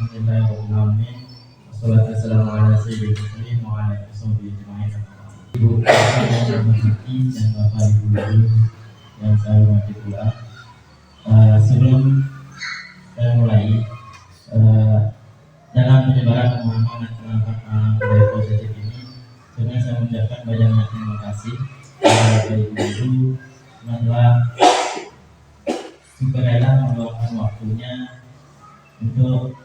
Alhamdulillahirobbilalamin. Wassalatu wassalamu ala sayyidil mursalin wa ala alihi ajmain. Ibu yang hormati dan bapak ibu guru yang saya hormati pula. Sebelum saya mulai dalam penyebaran pemahaman dan penerapan budaya positif ini, sebenarnya saya mengucapkan banyak terima kasih kepada bapak ibu guru yang telah sukarela meluangkan waktunya untuk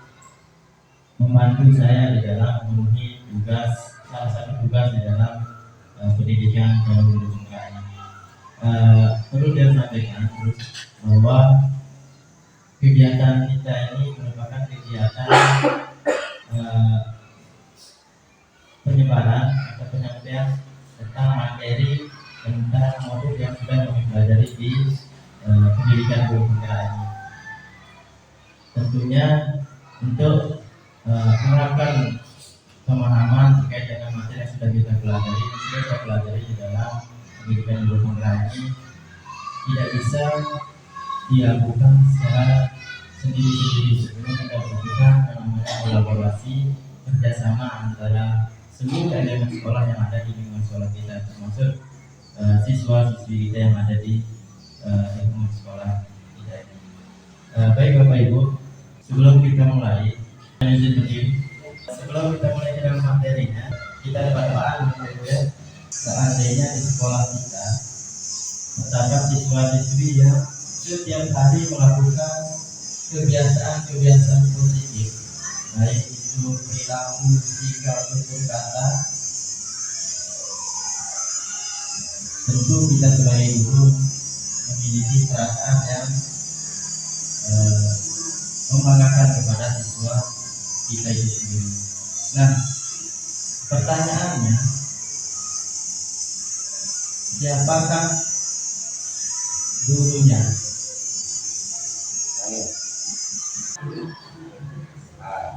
membantu saya di dalam memenuhi tugas, salah satu tugas di dalam pendidikan dan pendidikan ini. Perlu saya sampaikan terus bahwa kegiatan kita ini merupakan kegiatan penyebaran atau penyampaian tentang materi tentang modul yang sudah kami pelajari di pendidikan pendidikan ini. Tentunya untuk menerapkan pemahaman terkait dengan materi yang sudah kita pelajari di dalam pendidikan pendidikan ini tidak bisa dilakukan secara sendiri-sendiri. Sebenarnya kita butuhkan namanya kolaborasi kerjasama antara seluruh elemen sekolah yang ada di lingkungan sekolah kita, termasuk siswa-siswi kita yang ada di lingkungan sekolah kita ini. Baik Bapak Ibu, sebelum kita mulai ke dalam materinya, kita dapat doa ya. Seandainya di sekolah kita terdapat siswa-siswi yang setiap hari melakukan kebiasaan-kebiasaan positif, baik itu perilaku, sikap, tutur kata, tentu kita sebagai guru memiliki perasaan yang membanggakan kepada siswa kita itu sendiri. Nah, pertanyaannya, siapakah gurunya?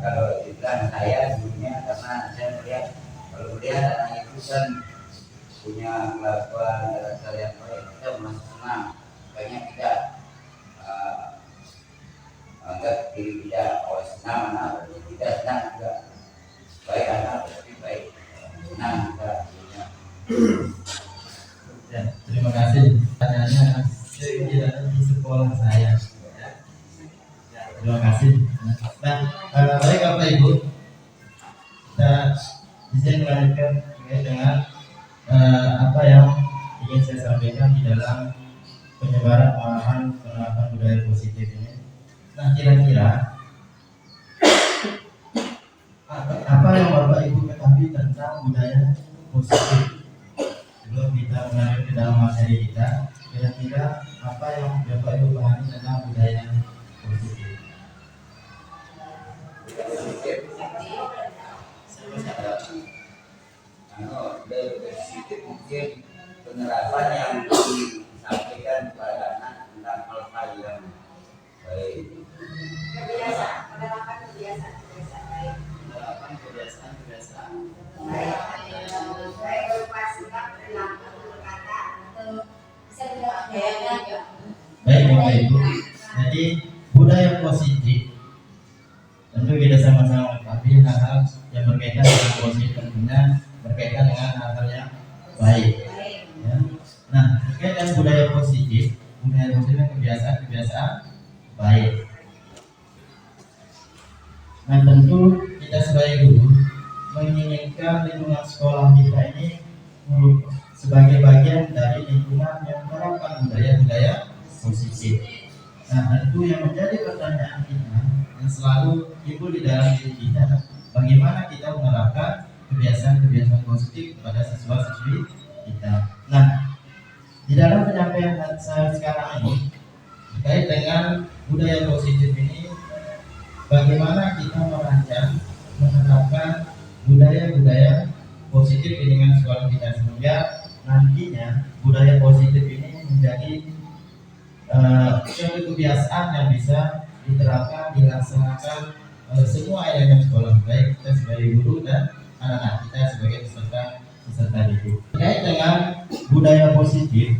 Kalau dibilang saya gurunya, karena saya melihat kalau melihat anak itu kan punya kelakuan dasar yang baik, kita merasa senang. Makanya kita anggap diri kita senang anak, kita senang juga. Baik anak tapi baik, senang kita. Ya, terima kasih. Pertanyaannya di sekolah saya. Ya, terima kasih. Nah, baik Bapak Ibu, kita bisa melanjutkan dengan apa yang ingin saya sampaikan di dalam penyebaran pemahaman penerapan budaya positif ini. Nah, kira-kira apa yang Bapak Ibu ketahui tentang budaya positif? Sebelum kita mengalir ke dalam materi kita, kira-kira apa yang Bapak Ibu pahami tentang budaya positif? Mungkin penerapan yang disampaikan kepada anak tentang hal-hal yang baik. Penerapan kebiasaan baik. Penerapan kebiasaan Baik berupa sikap, perilaku, berkata, atau bisa juga gayanya. Baik Bapak Ibu, jadi budaya positif tentu kita sama-sama mengetahui hal-hal yang berkaitan dengan positif, tentunya berkaitan dengan hal-hal yang baik. Ya. Nah, terkait dengan budaya positif kebiasaan-kebiasaan baik. Nah, tentu kita sebagai guru menginginkan lingkungan sekolah kita ini sebagai bagian dari lingkungan yang menerapkan budaya-budaya positif. Nah, tentu yang menjadi pertanyaan kita yang selalu timbul di dalam diri kita, bagaimana kita menerapkan kebiasaan-kebiasaan positif kepada siswa-siswi kita. Nah, di dalam penyampaian saya sekarang ini terkait dengan budaya positif ini, bagaimana kita merancang menerapkan budaya-budaya positif di lingkungan sekolah kita sehingga nantinya budaya positif ini menjadi suatu kebiasaan yang bisa diterapkan, dilaksanakan oleh semua elemen sekolah, baik kita sebagai guru dan anak-anak kita sebagai peserta didik. Terkait dengan budaya positif,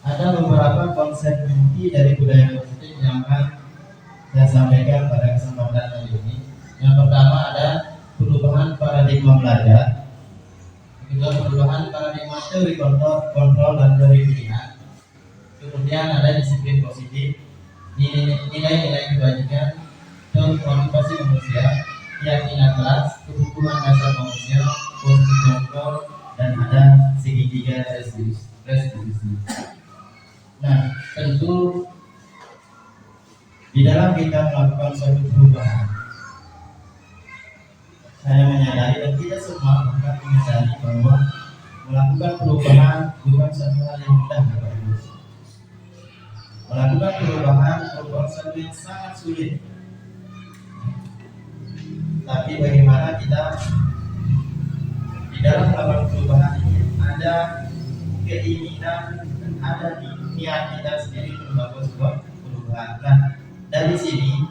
ada beberapa konsep inti dari budaya positif yang akan saya sampaikan pada kesempatan kali ini. Yang pertama ada perubahan paradigma belajar, kedua perubahan paradigma teori kontrol dan teori pilihan, kemudian ada disiplin positif, nilai-nilai kebajikan, teori motivasi manusia, keyakinan kelas, kebutuhan dasar manusia, posisi kontrol, dan ada segitiga restitusi. Nah, tentu di dalam kita melakukan suatu perubahan, saya menyadari dan tidak semua bahkan menyadari bahwa melakukan perubahan bukan suatu hal yang mudah, Bapak Ibu. Melakukan perubahan merupakan suatu yang sangat sulit. Tapi bagaimana kita di dalam melakukan perubahan ini ada keinginan dan ada niat kita sendiri untuk melakukan sebuah perubahan. Nah, dari sini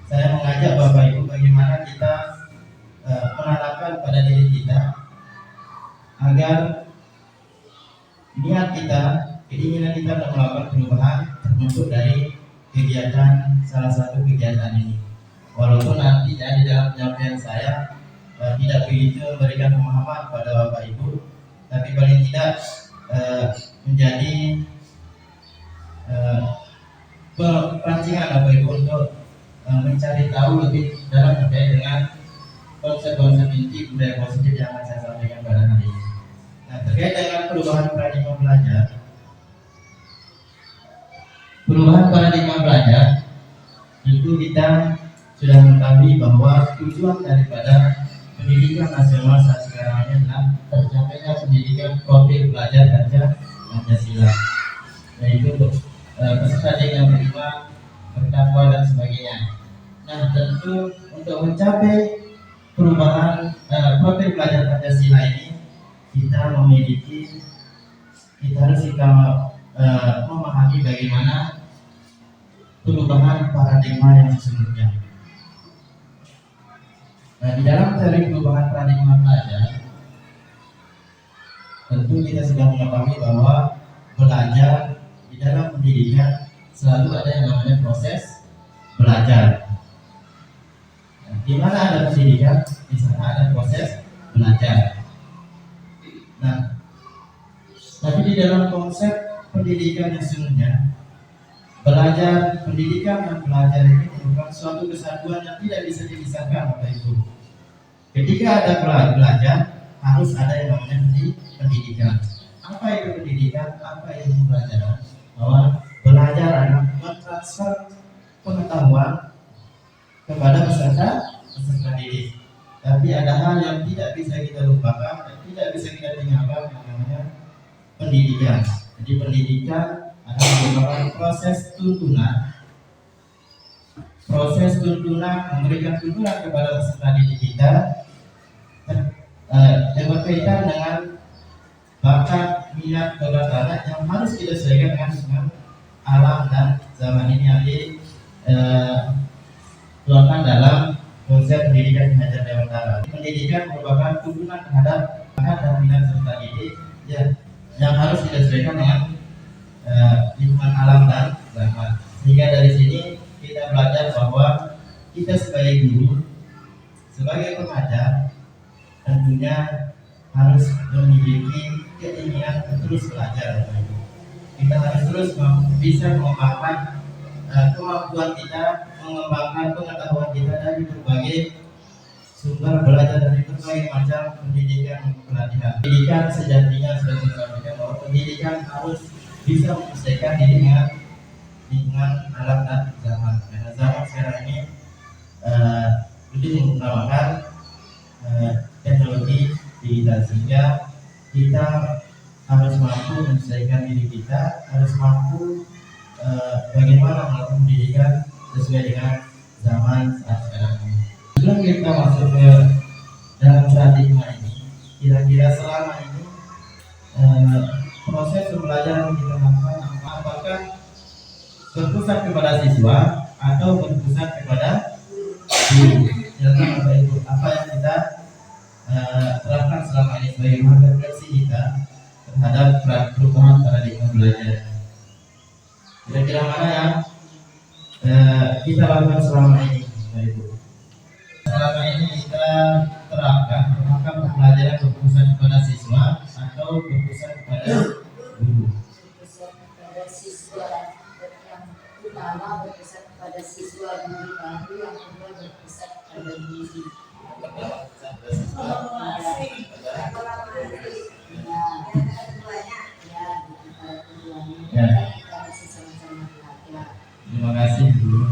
saya mengajak Bapak Ibu bagaimana kita menanamkan pada diri kita agar niat kita, keinginan kita untuk melakukan perubahan terbentuk dari kegiatan, salah satu kegiatan ini. Walaupun nanti di dalam penyampaian saya tidak begitu memberikan pemahaman pada Bapak Ibu, tapi paling tidak menjadi perancingan Bapak Ibu untuk mencari tahu lebih dalam terkait dengan konsep-konsep inti budaya positif yang akan saya sampaikan pada hari ini. Nah, terkait dengan perubahan paradigma belajar, tentu kita sudah mengetahui bahwa tujuan daripada pendidikan nasional saat sekarang ini adalah tercapainya pendidikan profil pelajar Pancasila, yaitu peserta yang beriman, bertakwa dan sebagainya. Nah, tentu untuk mencapai perubahan profil pelajar Pancasila ini kita harus memahami bagaimana perubahan paradigma yang sesungguhnya. Nah, di dalam teori perubahan paradigma belajar, tentu kita sudah mengetahui bahwa belajar di dalam pendidikan selalu ada yang namanya proses belajar. Nah, di mana ada pendidikan, di sana ada proses belajar. Nah, tapi di dalam konsep pendidikan yang sesungguhnya, pendidikan dan belajar ini merupakan suatu kesatuan yang tidak bisa dipisahkan, Bapak Ibu. Ketika ada belajar, harus ada yang namanya pendidikan. Apa itu pendidikan? Apa itu pembelajaran? Bahwa belajar adalah mentransfer pengetahuan kepada peserta didik. Tapi ada hal yang tidak bisa kita lupakan dan tidak bisa kita tinggalkan, yang namanya pendidikan. Jadi pendidikan adalah merupakan proses tuntunan memberikan tuntunan kepada peserta didik kita yang berkaitan dengan bakat, minat, kebakaran yang harus kita sesuaikan dengan alam dan zaman ini yang dituangkan dalam konsep pendidikan Hajar Dewantara. Pendidikan merupakan tuntunan terhadap bakat dan minat peserta didik yang harus kita sesuaikan dengan lingkungan alam dan zaman. Sehingga dari sini kita belajar bahwa kita sebagai guru, sebagai pengajar, tentunya harus memiliki keinginan terus belajar. Kita harus terus bisa mengembangkan kemampuan kita, mengembangkan pengetahuan kita dari berbagai sumber belajar, dari berbagai macam pendidikan dan pelatihan. Pendidikan sejatinya sudah disampaikan bahwa pendidikan harus bisa menyesuaikan diri dengan lingkungan alam dan zaman. Karena zaman sekarang ini lebih menggunakan teknologi digital, sehingga kita harus mampu menyesuaikan diri kita, harus mampu bagaimana melakukan pendidikan sesuai dengan zaman saat sekarang ini. Sebelum kita masuk ke dalam paradigma ini, kira-kira selama ini proses pembelajaran kita lakukan apakah berpusat kepada siswa atau berpusat kepada guru? Silakan Bapak Ibu, apa yang kita terapkan selama ini sebagai refleksi kita terhadap perubahan paradigma belajar? Kira-kira mana yang kita lakukan selama ini, Bapak Ibu. Selama ini kita terapkan apakah pembelajaran berpusat kepada siswa atau berpusat kepada guru. Berpusat kepada siswa, yang utama berpusat kepada siswa, guru baru yang kedua berpusat kepada guru. Terima kasih Bu.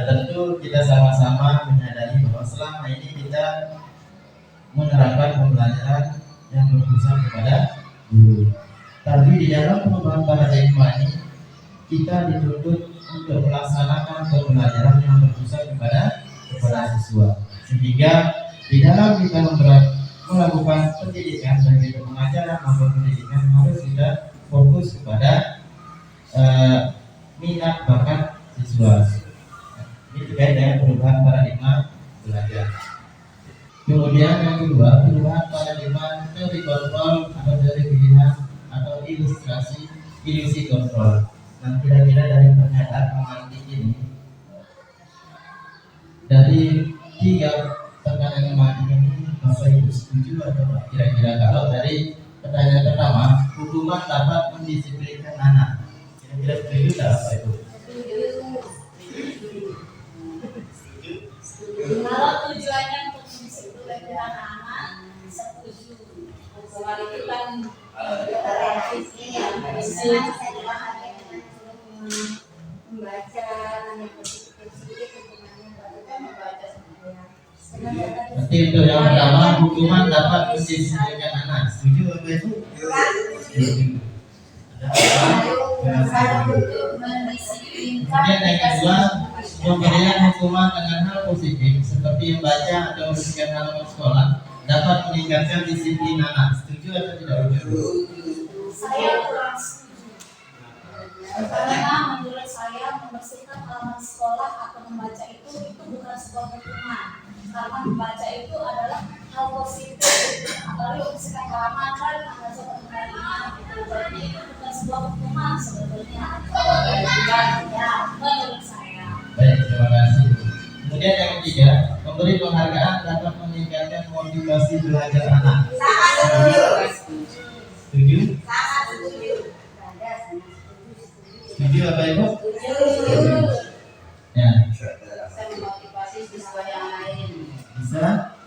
Tentu kita sama-sama menyadari bahwa selama ini kita menerapkan pembelajaran yang berpusat kepada guru. Tapi di dalam perubahan paradigma ini kita dituntut untuk melaksanakan pembelajaran yang berpusat kepada siswa. Sehingga di dalam kita melakukan pendidikan baik itu pengajaran maupun pendidikan harus kita fokus kepada minat bakat siswa. Ini terkait dengan perubahan paradigma belajar. Kemudian yang kedua, perubahan paradigma teori kontrol atau teori pilihan atau ilusi kontrol. Nah, kira-kira dari pernyataan pemantik ini, dari 3 pertanyaan pemantik ini, Bapak Ibu setuju atau tidak? Kira-kira kalau dari pertanyaan pertama, hukuman dapat mendisiplinkan anak. Kira-kira setuju tidak Bapak Ibu? Kalau tujuannya untuk mendisiplinkan anak-anak, setuju. Hukuman itu kan revisi yang bisa dipahami dengan membaca yang sedikit hukumannya baru kan membaca semuanya. Berarti untuk yang pertama, hukuman dapat mendisiplinkan anak. Setuju Bapak Ibu? Setuju. Kemudian yang kedua, pemberian hukuman dengan hal positif seperti membaca atau membersihkan halaman sekolah dapat meningkatkan disiplin anak. Setuju atau tidak? Saya kurang setuju. Karena menurut saya membersihkan halaman sekolah atau membaca itu bukan sebuah hukuman. Karena membaca itu adalah hal positif. Apalagi membersihkan halaman kan ada suatu pengalaman gitu. Jadi itu bukan sebuah hukuman sebetulnya. Ya, menurut saya. Baik, terima kasih. Kemudian yang ketiga, memberi penghargaan dapat meningkatkan motivasi belajar anak. Sangat setuju. Setuju? Sangat setuju. Setuju Bapak Ibu? Setuju. Ya, Bisa memotivasi siswa yang lain. bisa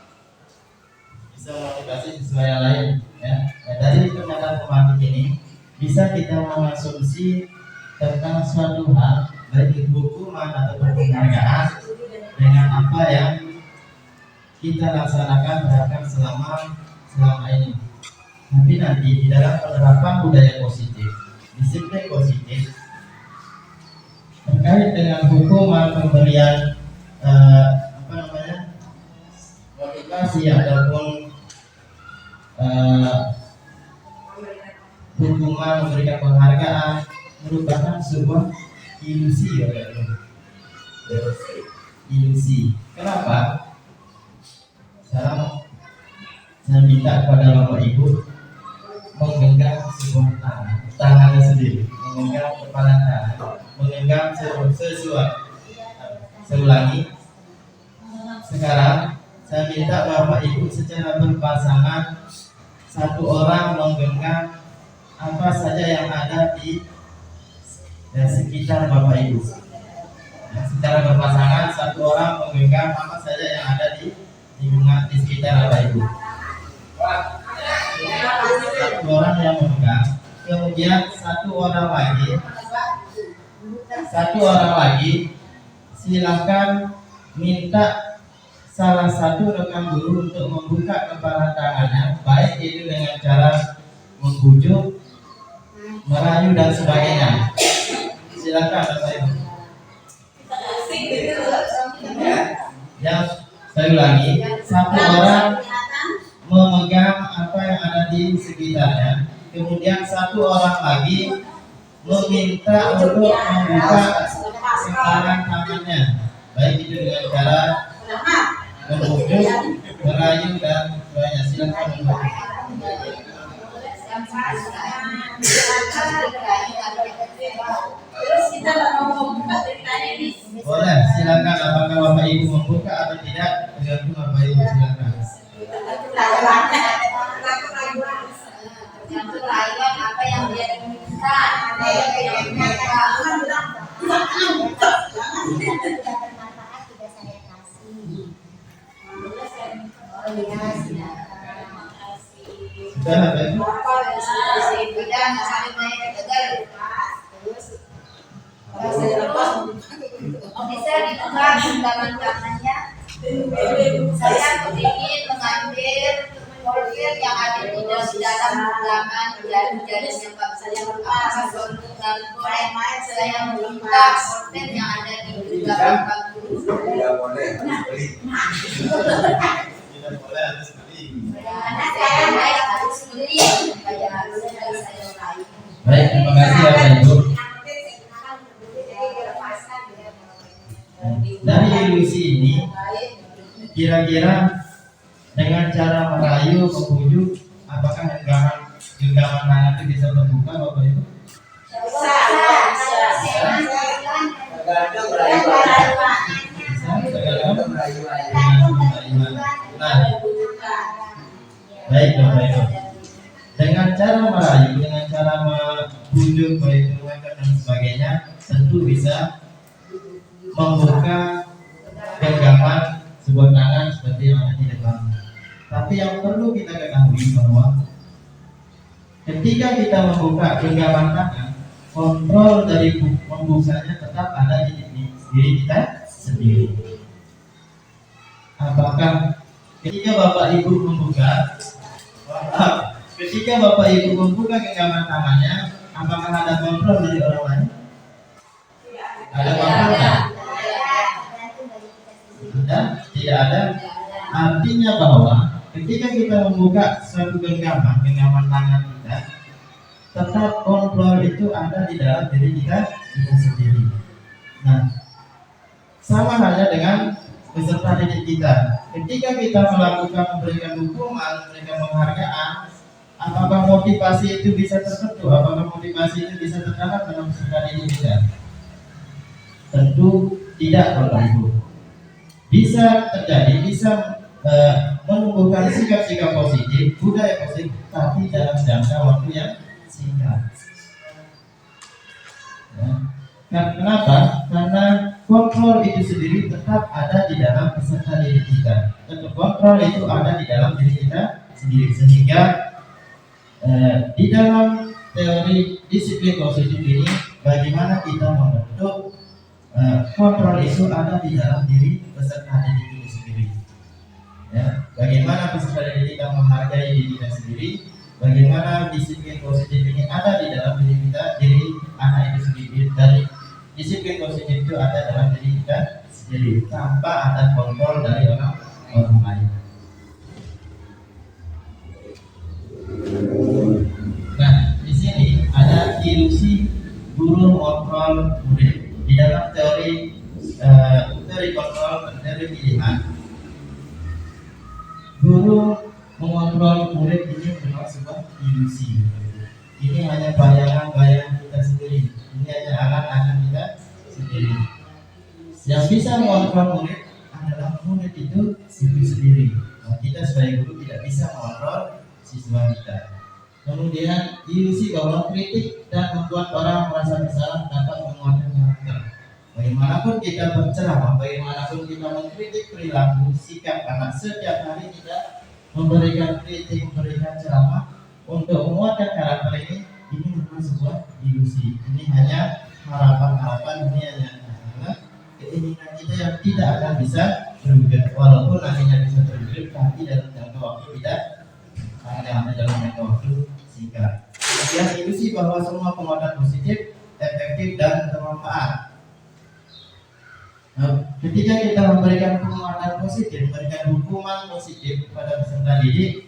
motivasi siswa yang lain. Ya, dari pernyataan pemantik ini bisa kita mengasumsi tentang suatu hal baik itu hukuman atau penghargaan dengan apa yang kita laksanakan bahkan selama ini. Tapi nanti di dalam penerapan budaya positif, disiplin positif terkait dengan hukuman pemberian motivasi ataupun hukuman memberikan penghargaan merupakan sebuah ilusi ya Pak. Ilusi. Kenapa? Saya minta kepada Bapak Ibu menggenggam sebuah tangannya sendiri, menggenggam kepala tangan, menggenggam sesuatu. Saya ulangi. Sekarang saya minta Bapak Ibu secara berpasangan satu orang menggenggam apa saja yang ada di sekitar Bapak Ibu. Secara berpasangan satu orang menggenggam apa saja yang ada di sekitar Bapak Ibu. Satu orang yang memegang, kemudian satu orang lagi silakan minta salah satu rekan guru untuk membuka kepala tangannya, baik itu dengan cara membujuk, merayu dan sebagainya. Silakan Bapak Ibu. Ya, saya ulangi, satu orang memegang apa yang ada di sekitarnya, kemudian satu orang lagi meminta untuk membuka kepala tangannya, baik itu dengan cara membujuk, merayu dan sebagainya. Silakan membuka. Terus kita mau membuka ceritanya ini membuka atau tidak tergantung Bapak Ibu silakan. Tergantung rayuan apa yang dia inginkan. Ada yang inginkan. Sudah Bapak Ibu? Bisa dibuka genggaman-genggamannya. Saya ingin mengambil formulir yang ada di dalam genggaman jari-jarinya Pak saya apakah untuk main saya meminta formulir yang ada di genggaman Pak Guru. Tidak boleh, harus beli. Tidak boleh harus beli. Karena saya harus beli supaya harusnya dari saya lain. Baik, terima kasih Bapak Ibu. Dari ilusi ini, kira-kira dengan cara merayu, membujuk, apakah genggaman tangan itu bisa terbuka Bapak Ibu? Tergantung rayuan. Bisa, tergantung Rayuan. rayuan. Nah, baik Bapak Ibu. Dengan cara merayu, dengan cara membujuk, baik mengangkat dan sebagainya, tentu bisa membuka genggaman sebuah tangan seperti yang ada di depan. Tapi yang perlu kita ketahui bahwa ketika kita membuka genggaman tangan, kontrol dari membukanya tetap ada di diri kita sendiri. Apakah ketika Bapak Ibu membuka, ketika Bapak Ibu membuka genggaman tangannya, apakah ada kontrol dari orang lain? Ada kontrol kan? Tidak ada. Artinya bahwa ketika kita membuka suatu genggaman tangan kita, tetap kontrol itu ada di dalam diri kita sendiri. Nah, sama halnya dengan peserta didik kita. Ketika kita melakukan memberikan hukuman, memberikan penghargaan, apakah motivasi itu bisa terbentuk? Apakah motivasi itu bisa terdapat dalam peserta didik kita? Tentu tidak, Bapak Ibu. Bisa terjadi, bisa menumbuhkan sikap-sikap positif, budaya positif, tapi dalam jangka waktu yang singkat. Ya. Kenapa? Karena kontrol itu sendiri tetap ada di dalam peserta didik kita. Tetap kontrol itu ada di dalam diri kita sendiri, sehingga di dalam teori disiplin positif ini, bagaimana kita membentuk kontrol itu ada di dalam diri peserta didik itu sendiri. Ya, bagaimana peserta didik kita menghargai diri kita sendiri, bagaimana disiplin positif ini ada di dalam diri kita, diri anak itu sendiri. Dari disiplin positif itu ada dalam diri kita sendiri, tanpa ada kontrol dari orang lain. Nah, di sini ada ilusi guru mengontrol murid. Di dalam teori kontrol, teori pilihan, guru mengontrol murid ini memang sebuah ilusi. Ini hanya bayangan-bayangan kita sendiri. Ini hanya angan-angan kita sendiri. Yang bisa mengontrol murid adalah murid itu sendiri. Nah, kita sebagai guru tidak bisa mengontrol siswa kita. Kemudian ilusi bahwa kritik dan membuat orang merasa bersalah dapat menguatkan karakter. Bagaimanapun kita berceramah, bagaimanapun kita mengkritik perilaku, sikap anak, setiap hari kita memberikan kritik, memberikan ceramah untuk menguatkan karakter ini memang sebuah ilusi. Ini hanya harapan-harapan, ini hanya keinginan kita yang tidak akan bisa terwujud. Walaupun nantinya bisa terwujud, tapi dalam jangka waktu tidak hanya dalam jangka waktu singkat. Kemudian ilusi bahwa semua penguatan positif, efektif dan bermanfaat. Nah, ketika kita memberikan penguatan positif, memberikan hukuman positif kepada peserta didik,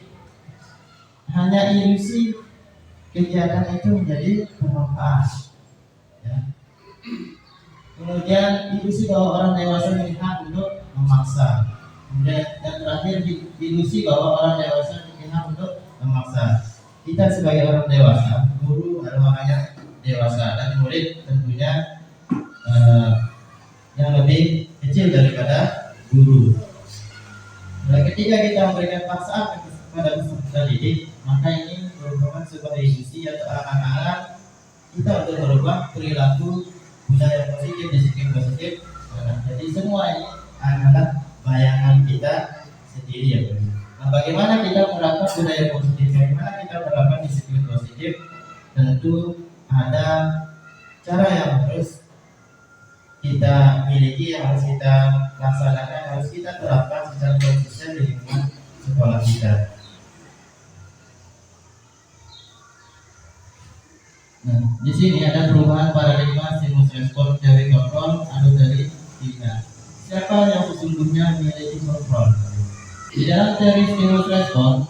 hanya ilusi kegiatan itu menjadi bermanfaat. Ya. Kemudian ilusi bahwa orang dewasa memiliki hak untuk memaksa. Kemudian yang terakhir ilusi bahwa orang dewasa memiliki hak untuk memaksa. Kita sebagai orang dewasa, guru adalah orang yang dewasa, dan murid tentunya yang lebih kecil daripada guru. Nah, ketika kita memberikan paksaan kepada peserta didik, maka ini merupakan sebuah ilusi atau anak-anak kita untuk merubah perilaku budaya positif, disiplin positif. Nah, jadi semua ini adalah bayangan kita sendiri ya. Nah, bagaimana kita menerapkan budaya positif? Bagaimana kita menerapkan disiplin positif? Tentu ada cara yang harus kita miliki, yang harus kita laksanakan, harus kita terapkan secara konsisten di lingkungan sekolah kita. Nah, di sini ada perubahan paradigma stimulus respon teori kontrol atau dari tiga. Siapa yang sesungguhnya memiliki kontrol? Di dalam teori stimulus respon,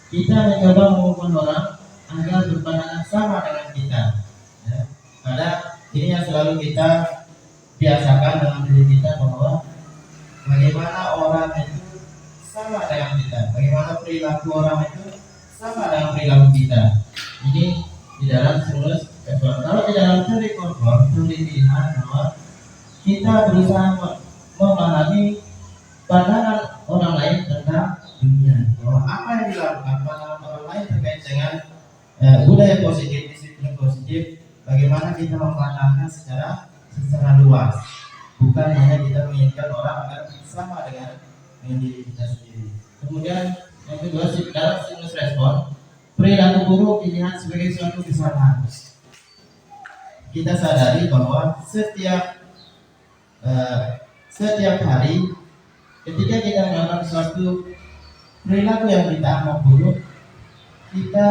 kita mencoba mengumpulkan orang agar berpandangan sama dengan kita. Ya. Pada ini yang selalu kita biasakan dalam diri kita, bahwa bagaimana orang itu sama dengan kita, bagaimana perilaku orang itu sama dengan perilaku kita. Ini di dalam stimulus respon. Kalau di dalam teori kontrol, dilihat bahwa kita berusaha memahami pandangan orang lain tentang dunia, bahwa apa yang dilakukan pandangan orang lain terkait dengan budaya positif, disiplin positif, bagaimana kita memandangnya secara luas, bukan hanya kita menginginkan orang agar sama dengan diri kita sendiri. Kemudian yang kedua, dalam stimulus respon, perilaku buruk dilihat sebagai suatu kesalahan. Kita sadari bahwa setiap hari ketika kita melakukan suatu perilaku yang kita anggap buruk, kita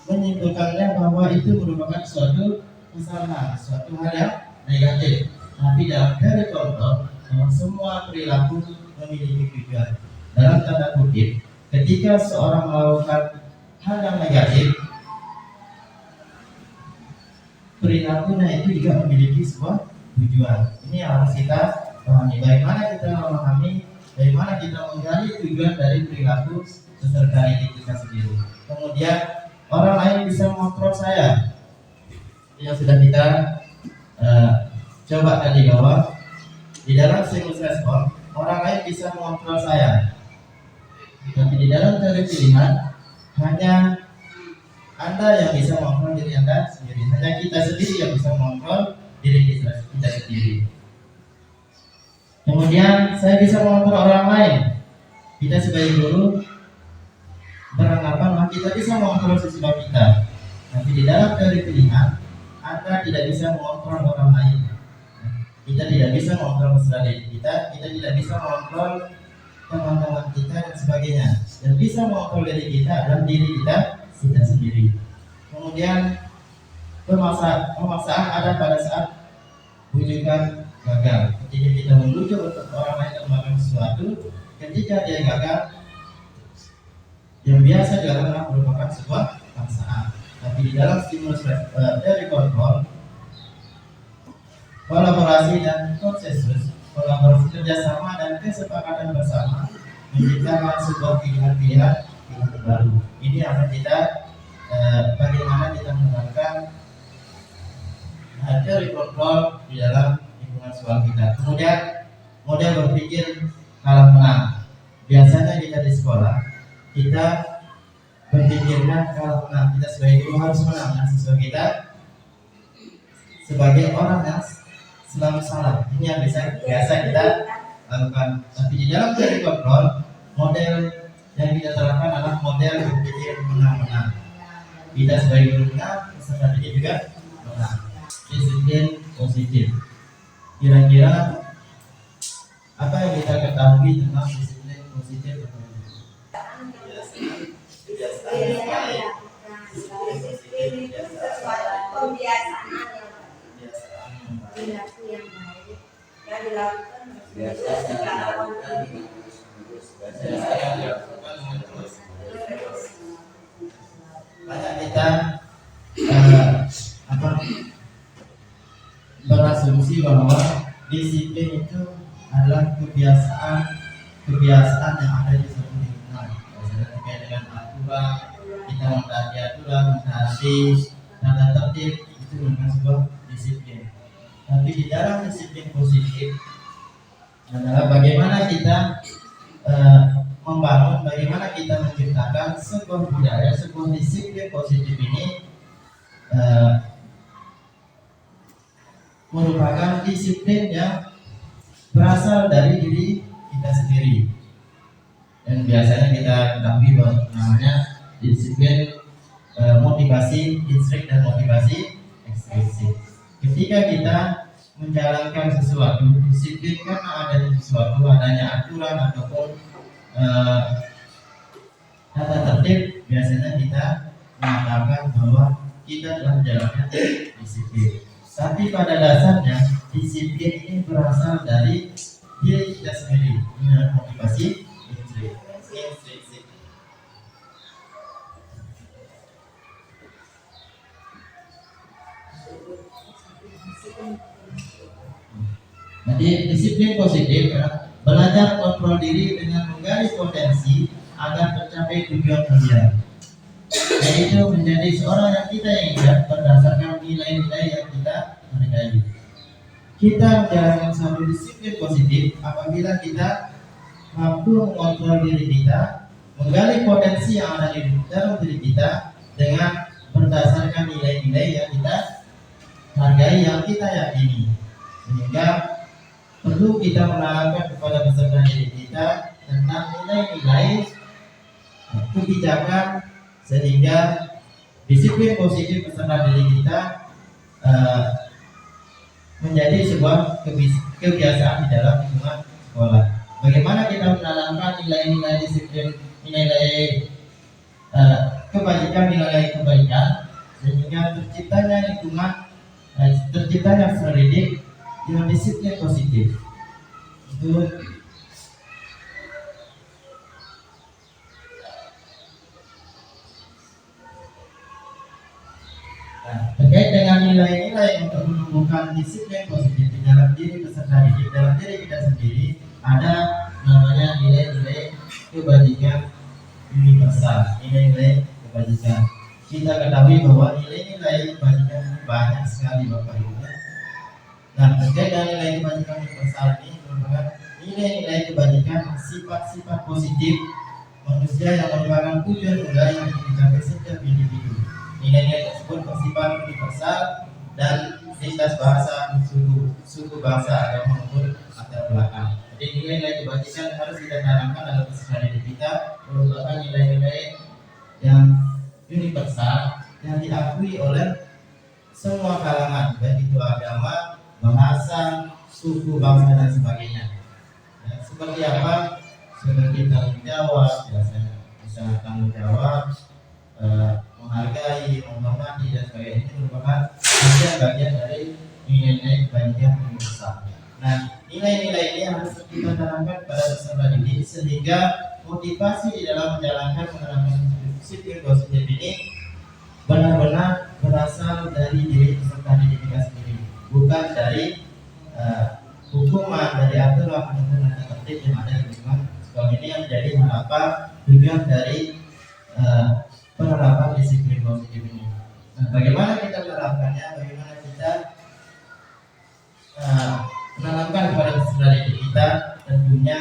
menyimpulkannya bahwa itu merupakan suatu kesalahan, suatu hal yang negatif. Tapi dalam teori kontrol, bahwa semua perilaku memiliki tujuan. Dalam tanda kutip, ketika seorang melakukan hal yang negatif, perilakunya itu juga memiliki sebuah tujuan. Ini yang harus kita pahami. Bagaimana kita memahami, bagaimana kita menggali tujuan dari perilaku peserta didik kita sendiri. Kemudian orang lain bisa mengontrol saya. Yang sudah kita coba tadi, bahwa di dalam stimulus respon orang lain bisa mengontrol saya, tapi di dalam teori pilihan hanya Anda yang bisa mengontrol diri Anda sendiri. Hanya kita sendiri yang bisa mengontrol diri kita sendiri. Kemudian saya bisa mengontrol orang lain. Kita sebagai guru beranggapan bahwa kita bisa mengontrol siswa kita. Tapi di dalam teori pilihan, Anda tidak bisa mengontrol orang lain. Kita tidak bisa mengontrol peserta didik kita tidak bisa mengontrol teman-teman kita dan sebagainya. Yang bisa mengontrol diri kita adalah diri kita sendiri. Kemudian pemaksaan ada pada saat bujukan gagal. Ketika kita membujuk untuk orang lain untuk melakukan sesuatu, ketika dia gagal, yang biasa dilakukan merupakan sebuah paksaan. Tapi di dalam stimulus dari kontrol, kolaborasi dan konsensus, kolaborasi kerjasama dan kesepakatan bersama menciptakan sebuah pilihan baru. Ini akan kita bagaimana kita menerapkan teori kontrol di dalam lingkungan sekolah kita. Kemudian model berpikir kalah menang. Biasanya kita di sekolah kita berpikirnya kalah menang. Kita sebagai guru harus menang, dan siswa kita sebagai orang yang selalu salah. Ini yang biasa kita lakukan. Tapi di dalam teori kontrol, model yang kita terapkan adalah model berpikir menang-menang. Kita sebagai guru menang, peserta didik juga menang. Disiplin positif. Kira-kira apa yang kita ketahui tentang disiplin positif? Disiplin itu sesuatu kebiasaan perilaku yang baik yang dilakukan banyak kita berasumsi bahwa disiplin itu adalah kebiasaan yang ada di suatu lingkungan. Misalnya terkait dengan aturan, kita mentaati aturan, mentaati tata tertib, itu merupakan sebuah disiplin. Tapi di dalam disiplin positif, adalah bagaimana kita membangun, bagaimana kita menciptakan sebuah budaya, sebuah disiplin positif ini merupakan disiplin yang berasal dari diri kita sendiri. Dan biasanya kita ketahui bahwa namanya disiplin motivasi intrinsik dan motivasi ekstrinsik. Ketika kita menjalankan sesuatu, disiplin karena adanya sesuatu, adanya aturan ataupun tata tertib, biasanya kita mengatakan bahwa kita telah menjalankan disiplin. Tapi pada dasarnya disiplin ini berasal dari diri kita sendiri, dengan motivasi intrinsik. Jadi disiplin positif adalah belajar kontrol diri dengan menggali potensi agar tercapai tujuan mulia, yaitu menjadi seorang yang kita inginkan berdasarkan nilai-nilai yang kita hargai. Kita menjalankan suatu disiplin positif apabila kita mampu mengontrol diri kita, menggali potensi yang ada di dalam diri kita dengan berdasarkan nilai-nilai yang kita hargai, yang kita yakini, sehingga perlu kita menanamkan kepada peserta didik kita tentang nilai-nilai kebijakan, sehingga disiplin positif peserta didik kita menjadi sebuah kebiasaan di dalam lingkungan sekolah. Bagaimana kita menanamkan nilai-nilai disiplin, nilai kebajikan, nilai kebaikan, sehingga terciptanya lingkungan, terciptanya peserta didik dengan disiplin positif. Itu terkait dengan nilai-nilai untuk menumbuhkan disiplin positif di dalam diri peserta didik, dalam diri kita sendiri ada namanya nilai-nilai kebajikan universal. Nilai-nilai kebajikan, kita ketahui bahwa nilai-nilai kebajikan ini banyak sekali Bapak Ibu. Nah, terkait dengan nilai kebajikan universal ini merupakan nilai-nilai kebajikan, sifat-sifat positif manusia yang merupakan tujuan mulia yang dicapai setiap individu. Nilai-nilai tersebut bersifat universal dan lintas bahasa, suku bangsa, agama maupun latar belakang. Jadi nilai-nilai kebajikan harus kita tanamkan dalam keseharian kita, merupakan nilai-nilai yang universal yang diakui oleh semua kalangan, baik itu agama, bahasa, suku, bangsa dan sebagainya. Ya, seperti apa? Seperti tanggung jawab, biasanya bisa tanggung jawab, menghargai, menghormati dan sebagainya. Ini merupakan bagian dari nilai-nilai kebajikan universal. Nah, nilai-nilai ini harus kita tanamkan pada peserta didik sehingga motivasi di dalam menjalankan menerapkan disiplin positif ini benar-benar berasal dari diri peserta didik kita sendiri, bukan dari hukuman, dari aturan ataupun tata tertib yang ada di lingkungan sekolah. Ini yang menjadi harapan tujuan dari penerapan disiplin positif ini. Nah, bagaimana kita menerapkannya? Bagaimana kita menanamkan kepada peserta didik kita? Tentunya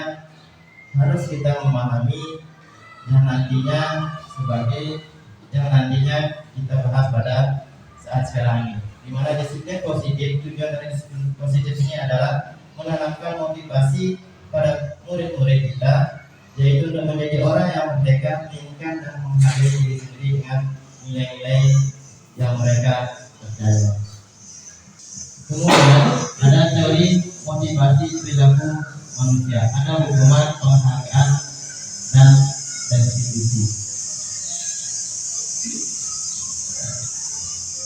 harus kita memahami yang nantinya kita bahas pada saat sekarang ini, di mana disiplin positif, tujuan dari disiplin positif ini adalah menanamkan motivasi pada murid-murid kita, yaitu untuk menjadi orang yang merdeka, menginginkan dan menghargai diri sendiri dengan nilai-nilai yang mereka percaya. Kemudian ada teori motivasi perilaku manusia, ada hubungan penghargaan dan restitusi.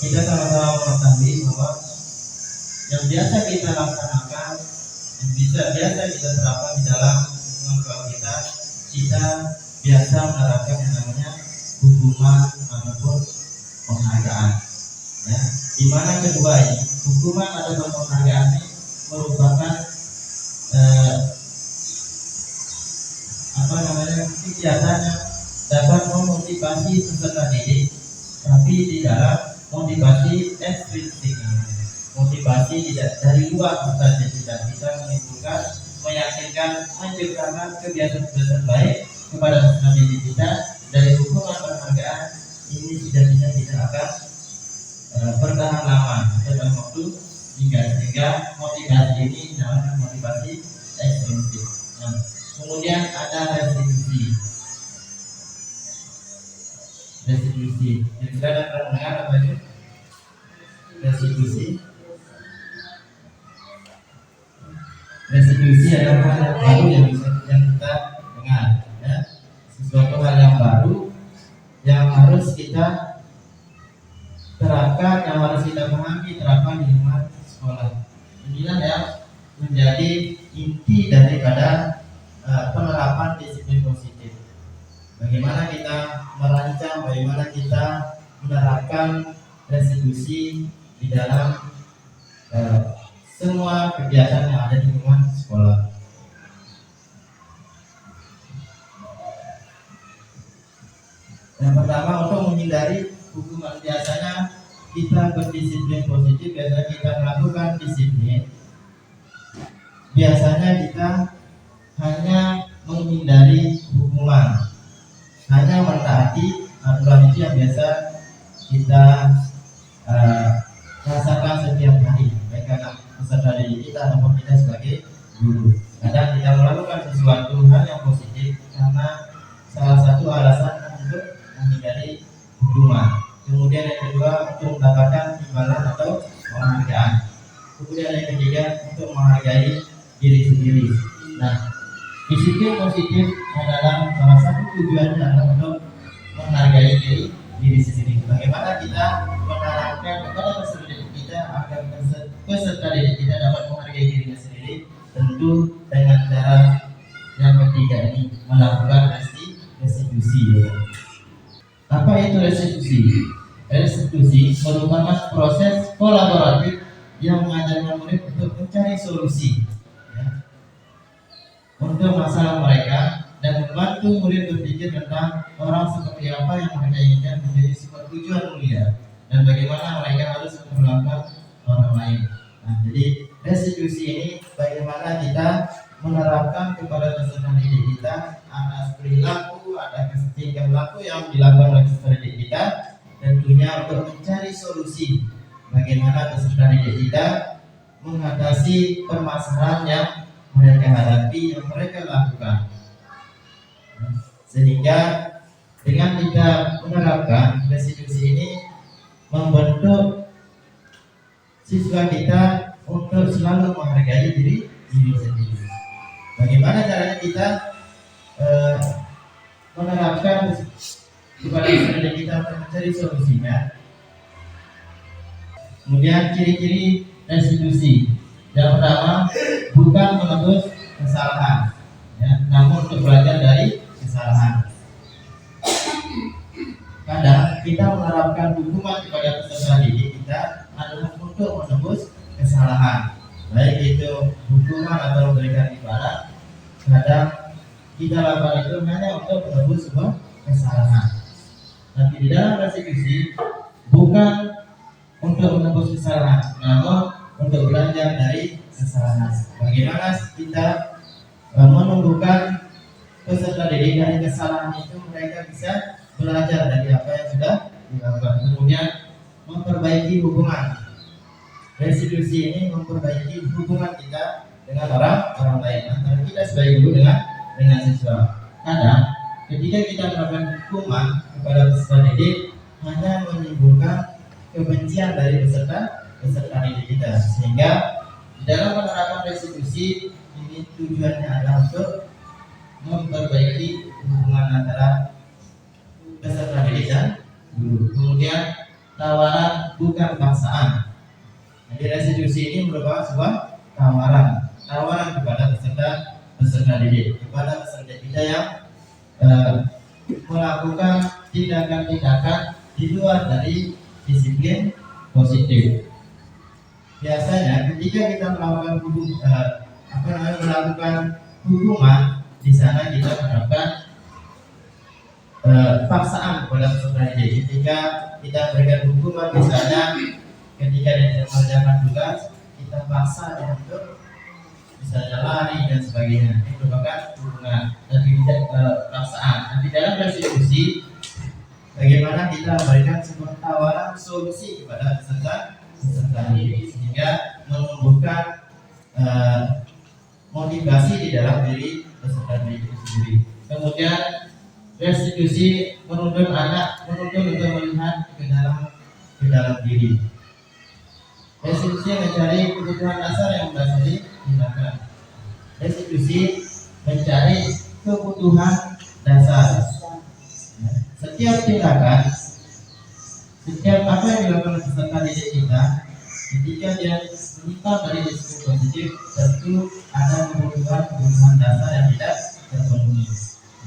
Kita sama-sama mengetahui bahwa yang biasa kita laksanakan, yang biasa kita terapkan di dalam lingkungan sekolah kita biasa menerapkan yang namanya hukuman ataupun penghargaan. Ya, di mana kedua ini, hukuman ataupun penghargaan ini merupakan kegiatan yang dapat memotivasi peserta didik, tapi di dalam motivasi ekstrinsik, motivasi tidak dari luar saja, tidak bisa menimbulkan meyakinkan, menciptakan kebiasaan-kebiasaan baik kepada peserta didik kita. Dari hukuman penghargaan ini tidak akan bertahan lama dalam waktu sehingga motivasi ini namanya motivasi ekstrinsik. Nah, kemudian ada restitusi. Yang sudah ada pernah mendengar apa itu? Restitusi adalah hal yang baru yang kita dengar, ya. Sesuatu hal yang baru yang harus kita terapkan, yang harus kita pahami, terapkan di lingkungan sekolah. Inilah yang menjadi inti daripada penerapan disiplin positif. Bagaimana kita merancang, bagaimana kita menerapkan restitusi di dalam semua kegiatan yang ada di lingkungan sekolah. Yang pertama, untuk menghindari hukuman, biasanya kita berdisiplin positif, biasanya kita melakukan disiplin. Biasanya kita hanya menghindari hukuman, hanya mentaati aturan itu yang biasa kita rasakan setiap hari, baik karena peserta didik kita ataupun kita sebagai guru. Kadang kita melakukan sesuatu hal yang positif karena salah satu alasan untuk menghindari hukuman. Kemudian yang kedua, untuk mendapatkan imbalan atau penghargaan. Kemudian yang ketiga, untuk menghargai diri sendiri. Nah, disiplin positif adalah salah satu tujuannya adalah untuk menghargai diri sendiri. Bagaimana kita menanamkan kepada peserta didik kita agar peserta didik kita dapat menghargai dirinya sendiri? Tentu dengan cara yang ketiga ini, melakukan restitusi. Apa itu restitusi? Restitusi merupakan proses kolaboratif yang mengajarkan murid untuk mencari solusi, ya, untuk masalah mereka, dan membantu murid berpikir tentang orang seperti apa yang mereka inginkan menjadi sifat tujuan mulia, dan bagaimana mereka harus memperlakukan orang lain. Nah, jadi restitusi ini bagaimana kita menerapkan kepada peserta didik kita atas perilaku, atas tingkah laku yang dilakukan oleh peserta didik kita, tentunya untuk mencari solusi bagaimana peserta didik kita mengatasi permasalahan yang mereka hadapi, yang mereka lakukan. Sehingga dengan kita menerapkan restitusi ini membentuk siswa kita untuk selalu menghargai diri sendiri. Bagaimana caranya kita menerapkan kepada peserta kita untuk mencari solusinya? Kemudian ciri-ciri restitusi. Yang pertama, bukan menebus kesalahan, ya, namun untuk belajar dari kesalahan. Kadang kita menerapkan hukuman kepada peserta didik kita adalah untuk menebus kesalahan, baik itu hukuman atau memberikan imbalan. Kadang kita lakukan itu hanya untuk menebus sebuah kesalahan. Tapi di dalam restitusi bukan untuk menebus kesalahan, namun untuk belajar dari kesalahan. Bagaimana kita menumbuhkan peserta didik dari kesalahan itu, mereka bisa belajar dari apa yang sudah dilakukan. Kemudian memperbaiki hubungan. Restitusi ini memperbaiki hubungan kita dengan orang lain, antara kita sebagai guru dengan siswa. Kadang ketika kita melakukan hukuman kepada peserta didik hanya menimbulkan kebencian dari peserta didik kita, sehingga di dalam penerapan restitusi ini tujuannya adalah untuk memperbaiki hubungan antara peserta didik dan guru. Kemudian tawaran bukan paksaan. Jadi restitusi ini merupakan sebuah tawaran kepada peserta didik, kepada peserta kita yang melakukan tindakan-tindakan di luar dari disiplin positif. Biasanya ketika kita melakukan hukuman, di sana kita menerapkan paksaan kepada peserta didik. Ketika kita berikan hukuman, misalnya ketika dia tidak mengerjakan tugas, kita paksa dia untuk misalnya lari dan sebagainya. Ini merupakan hubungan dan tidak paksaan. Nah, di dalam restitusi, bagaimana kita memberikan sebuah tawaran solusi kepada peserta didik sehingga menumbuhkan motivasi di dalam diri peserta didik itu sendiri. Kemudian restitusi menuntun anak untuk melihat ke dalam diri. Restitusi mencari kebutuhan dasar yang mendasari tindakan. Restitusi mencari kebutuhan dasar. Setiap tindakan, setiap apa yang dilakukan peserta didik kita, ketika dia menyimpang dari disiplin positif, tentu ada kebutuhan dasar yang tidak terpenuhi.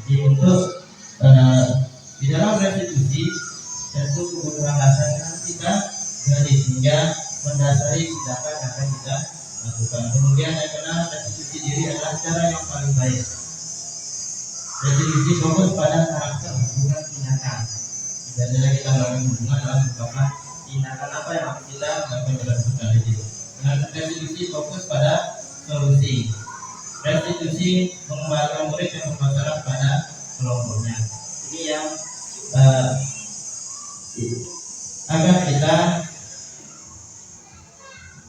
Jadi untuk di dalam restitusi, tentu kebutuhan dasar kita gali sehingga mendasari tindakan yang akan kita lakukan. Kemudian yang kedua, restitusi diri adalah cara yang paling baik. Restitusi fokus pada karakter, bukan tindakan. Biasanya kita melakukan hubungan dalam beberapa tindakan apa yang harus kita lakukan dalam peserta didik. Restitusi fokus pada solusi. Restitusi mengembalikan murid yang bermasalah pada kelompoknya. Ini yang agar kita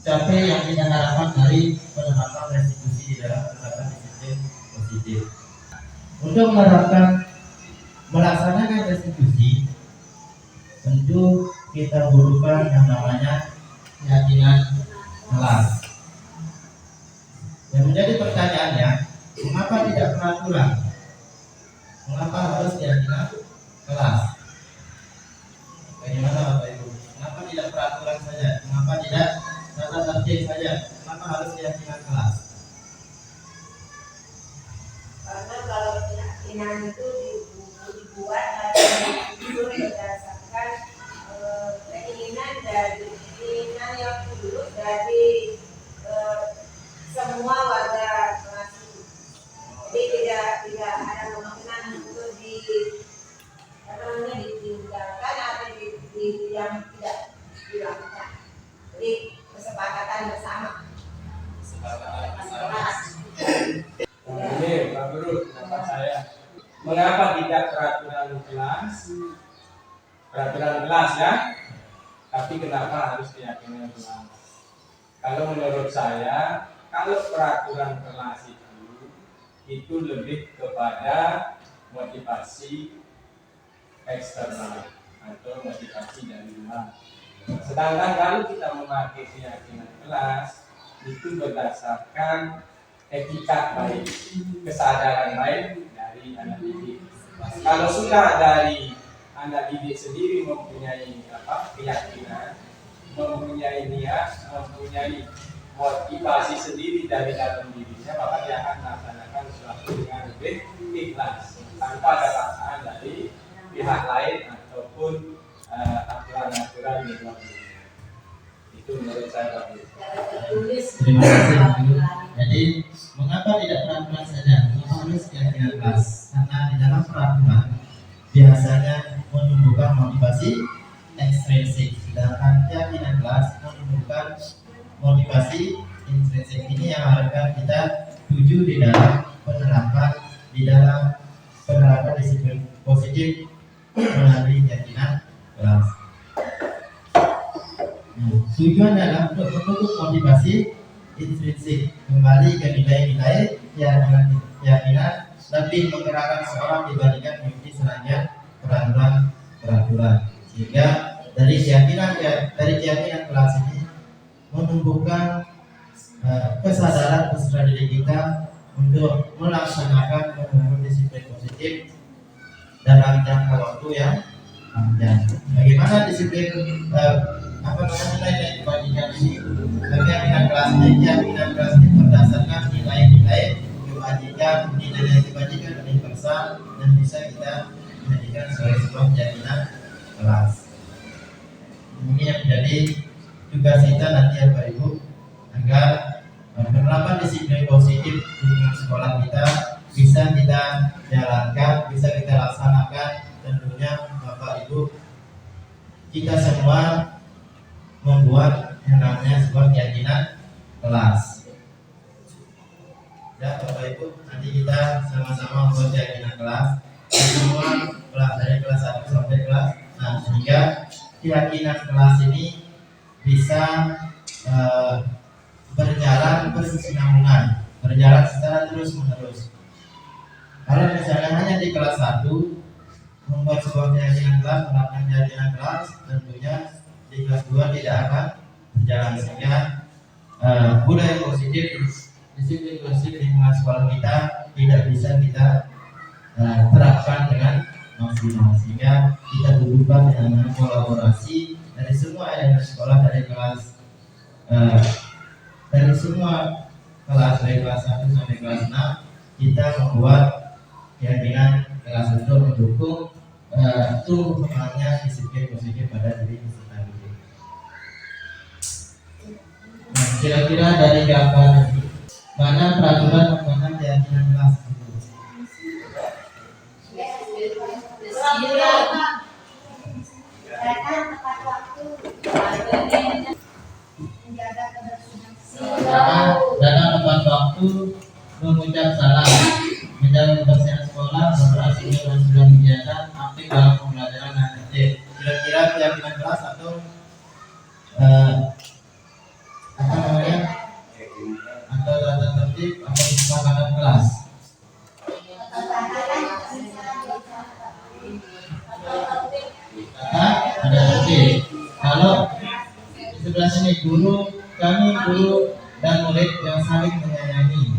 capai yang kita harapkan dari penerapan restitusi di dalam penerapan disiplin positif. Untuk melaksanakan restitusi, tentu kita butuhkan yang namanya keyakinan kelas. Yang menjadi pertanyaannya, mengapa tidak peraturan? Mengapa harus keyakinan kelas? Bagaimana Bapak Ibu? Mengapa tidak peraturan saja? Mengapa tidak tata tertib saja? Mengapa harus keyakinan kelas? Karena kalau keyakinan itu dibuat atau berdasarkan keinginan yang dulu dari semua warga kelas itu. Jadi tidak ada kemungkinan untuk ditinggalkan atau yang tidak dilakukan. Jadi kesepakatan bersama. Ini Pak Guru, pendapat saya. Mengapa tidak peraturan kelas? Peraturan kelas ya. Tapi kenapa harus keyakinan kelas? Kalau menurut saya, kalau peraturan kelas itu lebih kepada motivasi eksternal atau motivasi dari luar. Sedangkan kalau kita memakai keyakinan kelas, itu berdasarkan etika baik, kesadaran baik dari anak didik. Kalau sudah dari anak didik sendiri mempunyai keyakinan, mempunyai niat, mempunyai motivasi sendiri dari dalam dirinya, maka dia akan melaksanakan sesuatu dengan lebih ikhlas tanpa ada paksaan dari pihak lain ataupun aturan-aturan di luar dirinya. Itu menurut saya Pak Guru. Terima kasih Pak Guru. Jadi mengapa tidak peraturan saja? Mengapa harus keyakinan kelas? Karena di dalam peraturan biasanya menumbuhkan motivasi ekstrinsik, sedangkan keyakinan kelas menumbuhkan motivasi intrinsik. Ini yang harapkan kita tuju di dalam penerapan disiplin positif melalui keyakinan kelas. Tujuan adalah untuk membentuk motivasi intrinsik, kembali ke nilai-nilai keyakinan lebih menggerakkan seorang dibandingkan mengikuti serangkaian peraturan. Sehingga dari keyakinan kelas ini menumbuhkan kesadaran peserta didik kita untuk melaksanakan disiplin positif dalam jangka waktu yang panjang. Bagaimana disiplin nilai kebajikan ini? Keyakinan kelas ini berdasarkan nilai-nilai kebajikan, nilai-nilai kebajikan universal dan bisa kita jadikan sebagai sebuah keyakinan kelas. Ini yang menjadi tugas kita nanti ya Bapak Ibu, agar penerapan disiplin positif di lingkungan sekolah kita bisa kita jalankan, bisa kita laksanakan. Tentunya Bapak Ibu, kita semua membuat yang namanya sebuah keyakinan kelas. keyakinan kelas ini bisa berjalan berkesinambungan, berjalan secara terus menerus. Kalau misalnya hanya di kelas 1 membuat sebuah keyakinan kelas, menerapkan keyakinan kelas, tentunya di kelas 2 tidak akan berjalan, sehingga budaya positif, disiplin positif di lingkungan sekolah kita tidak bisa kita terapkan dengan maksimal, sehingga kita butuhkan dengan kolaborasi dari semua elemen sekolah, dari kelas dari semua kelas, dari kelas 1 sampai kelas 6, kita membuat keyakinan kelas untuk mendukung tumbuh kembangnya disiplin positif pada diri kita. Nah, kira-kira dari gambar ini, mana peraturan tentang keyakinan kelas itu? Datang tepat waktu, menjaga kebersihan. Datang tepat waktu, mengucap salam, menjaga kebersihan sekolah, berorasi dan sudah kegiatan, aktif dalam pembelajaran dan tertib. Kira-kira keyakinan kelas atau apa namanya, atau tata tertib atau kesepakatan kelas? Ada tertib. Kalau di sebelah sini kami guru dan murid yang saling menyayangi.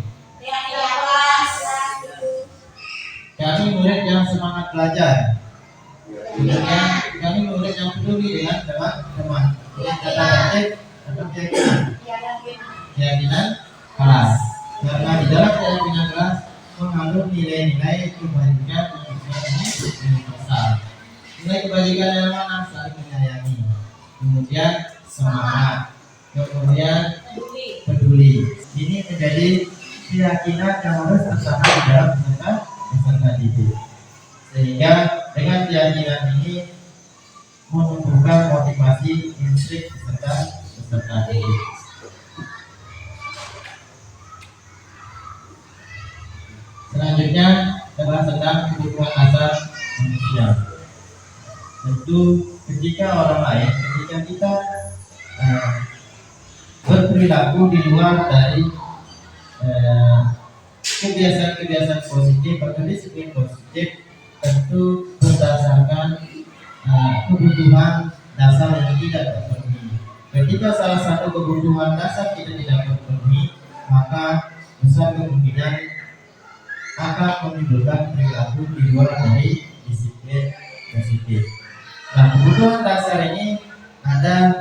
Kami murid yang semangat belajar. Kemudian kami murid yang peduli dengan teman-teman. Tata tertib atau keyakinan? Keyakinan kelas. Karena di dalam keyakinan kelas mengandung nilai-nilai kebajikan yang universal. Nilai kebajikan yang mana? Saling menyayangi, kemudian semangat, kemudian peduli. Ini menjadi keyakinan yang harus tertanam di dalam peserta didik. Sehingga dengan keyakinan ini menumbuhkan motivasi intrinsik peserta didik. Selanjutnya adalah tentang kebutuhan dasar manusia. Tentu ketika kita berperilaku di luar dari kebiasaan-kebiasaan positif atau disiplin positif, tentu berdasarkan kebutuhan dasar yang tidak terpenuhi. Ketika salah satu kebutuhan dasar kita tidak terpenuhi, maka besar kemungkinan akan menimbulkan perilaku di luar dari disiplin positif. Nah, kebutuhan dasar ini ada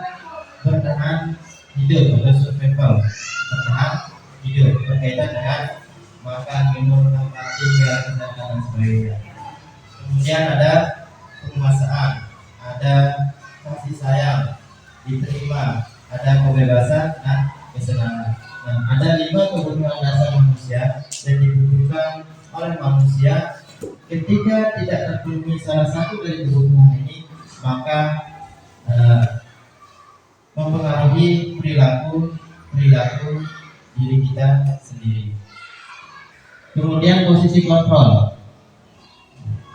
bertahan hidup atau survival, bertahan hidup, berkaitan dengan makan, minum, tempat tinggal, kesehatan dan sebagainya. Kemudian ada penguasaan, ada kasih sayang, diterima, ada kebebasan dan kesenangan. Nah, ada 5 kebutuhan dasar manusia yang dibutuhkan oleh manusia. Ketika tidak terpenuhi salah satu dari kebutuhan ini, maka mempengaruhi perilaku diri kita sendiri. Kemudian posisi kontrol.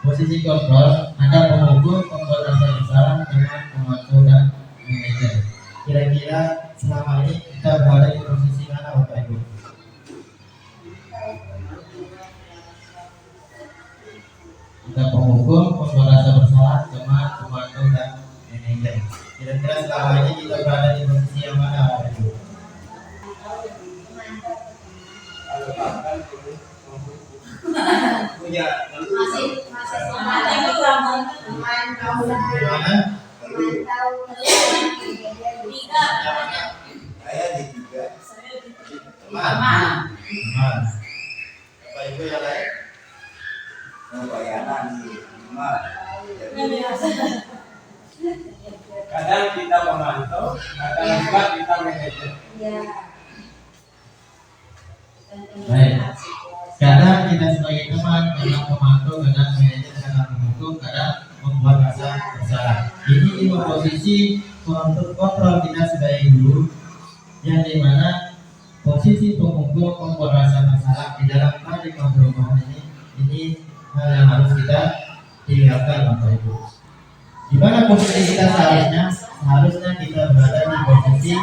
Posisi kontrol ada pengukur, pembuat rasa bersalah, dengan pemantau dan manajer. Kira-kira selama ini kita berada di posisi mana, Bapak Ibu? Kita penghukum, pembuat rasa bersalah, teman, pemantau dan manajer. Kira-kira selama ini kita berada di posisi yang mana, Bapak Ibu? Masih Saya di 3. Teman. Bapak Ibu yang lain? Bayaran di 5. Kadang kita memantau, kadang juga kita manajer. Baik. Kadang kita sebagai teman, kadang memantau, kadang manajer, kadang menghukum, kadang membuat rasa bersalah. Ini 5 posisi untuk kontrol kita sebagai guru, yang dimana posisi penghukum, membuat rasa bersalah di dalam paradigma perubahan ini hal yang harus kita tinggalkan, Bapak Ibu. Di mana posisi kita seharusnya? Seharusnya kita berada di posisi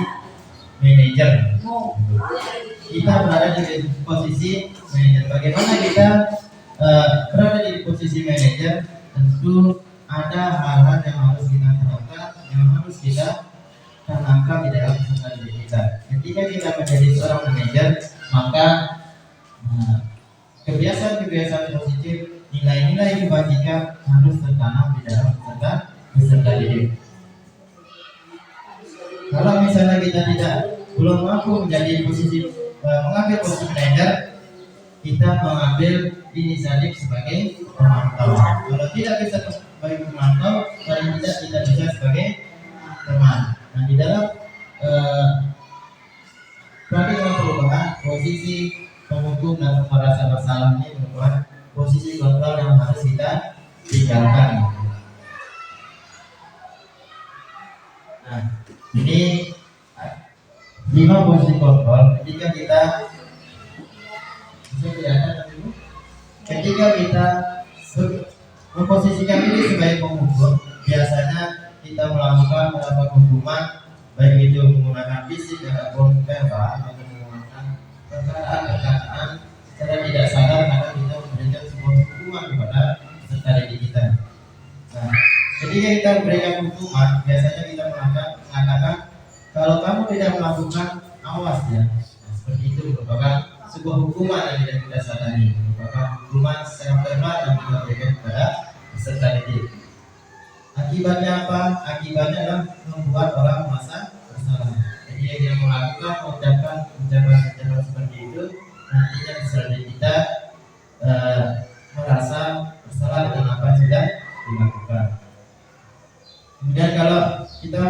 manajer. Kita berada di posisi manajer. Bagaimana kita berada di posisi manajer? Tentu ada hal-hal yang harus kita terapkan, yang harus kita tanamkan di dalam peserta didik kita. Ketika kita menjadi seorang manajer, maka kebiasaan-kebiasaan positif, nilai-nilai kebajikan harus tertanam di dalam peserta didik. Kalau misalnya kita belum mampu menjadi mengambil posisi manajer, kita mengambil inisiatif sebagai pemantau. Kalau tidak bisa sebagai pemantau, paling tidak kita bisa sebagai teman. Nah, di dalam praktik perubahan, posisi penghukum dan merasa bersalah ini merupakan posisi kontrol yang harus kita tinggalkan. Nah, ini 5 posisi kontrol ketika kita memposisikan diri sebagai penghukum. Biasanya kita melakukan hukuman, baik itu menggunakan fisik ataupun verbal, atau menggunakan perkataan secara tidak sadar, karena kita memberikan sebuah hukuman kepada peserta didik kita. Nah, ketika kita memberikan hukuman, biasanya kita mengatakan kalau kamu tidak melakukan, awas ya. Nah, seperti itu merupakan sebuah hukuman yang tidak kita sadari, merupakan hukuman secara verbal yang kita berikan kepada peserta didik. Akibatnya apa? Akibatnya adalah membuat orang merasa bersalah. Jadi yang dia melakukan mengucapkan ucapan seperti itu, nantinya peserta didik kita merasa bersalah dengan apa yang sudah dilakukan. Kemudian kalau kita